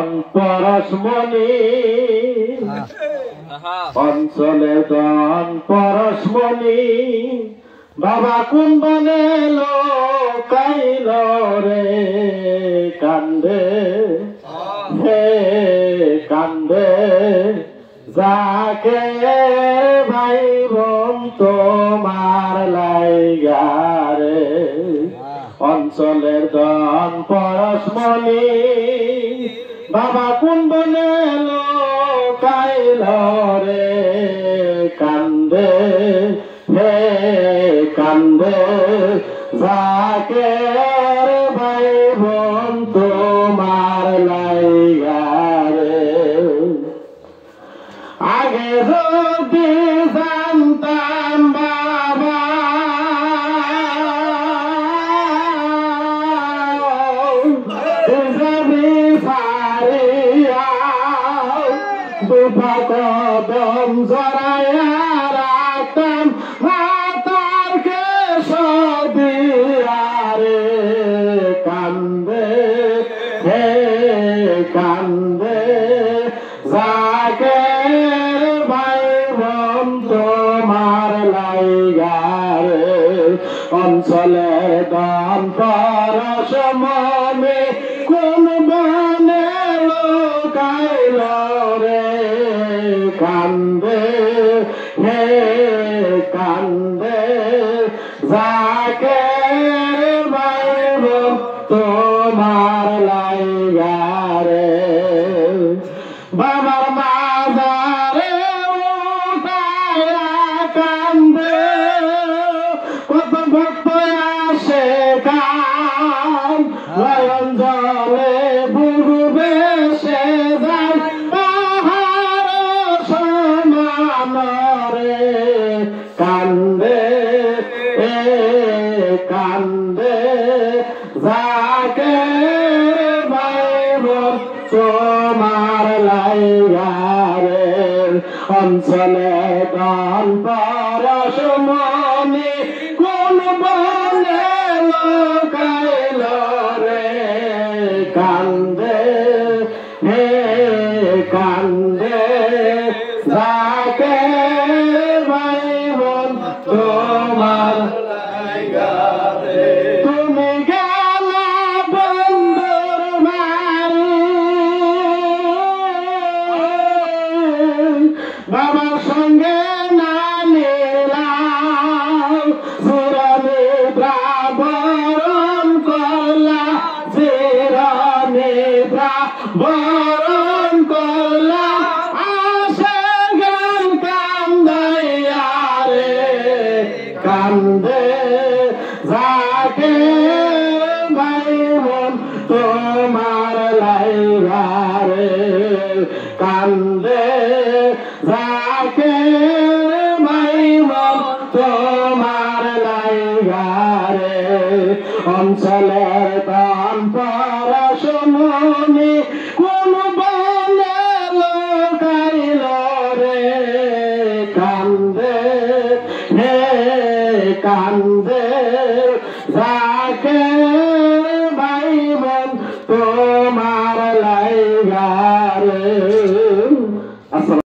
দন পরশমণি অঞ্চলে দন পরশমণি বাবা কোন বনে লোকাইল রে কান্দে হে কান্দে যাকে ভাই বোন তোমার লাইগা রে অঞ্চলের দন পরশমণি বাবা কোন বনে লোকাইল রে কান্দে হে কান্দে যাকে ভাই বোন তোমার লাইগা রে আগে যদি জানতাম বাবা দুপা কদম জড়াইয়া রাখতাম মাতার কেশদিয়ারে কান্দে হে কান্দে যাকে ভাই বোন তোমার লাইগা রে অঞ্চলে দন পরশমণি কোন বনে লোকাইল রে কান্দে হে কান্দে যাকে ভাই বোন তোমার লাইগা রে বাবার মাজারে উঠায়া কান্দে কত ভক্ত আসে কান নয়ন জলে বুড়ু বেশে যায় পাহাড় সমান রে কান্দে এ কান্দে যাকে ভাই বোন তোমার লাইগা রে অঞ্চলে দন পরশমণি কোন বনে লোকাইল রে কান্দে হে কান্দে যাকে ভাই বোন তোমার লাইগা রে তুমি গেলা বন্ধুর মারি বাবার সঙ্গে না নিলাম চিরনি বরণ করলা চিরনি বরণ করলা আসে গান কান্দাইয়া রে কান্দে যাকে ভাই বোন তোমার লাইগা রে কান্দে যাকে ভাই বোন তোমার লাইগা রে অঞ্চলের দন পরশমণি কোন বনে লোকাইল রে কান্দে হে কান্দে যাকে ভাই বোন তোমার লাইগা রে।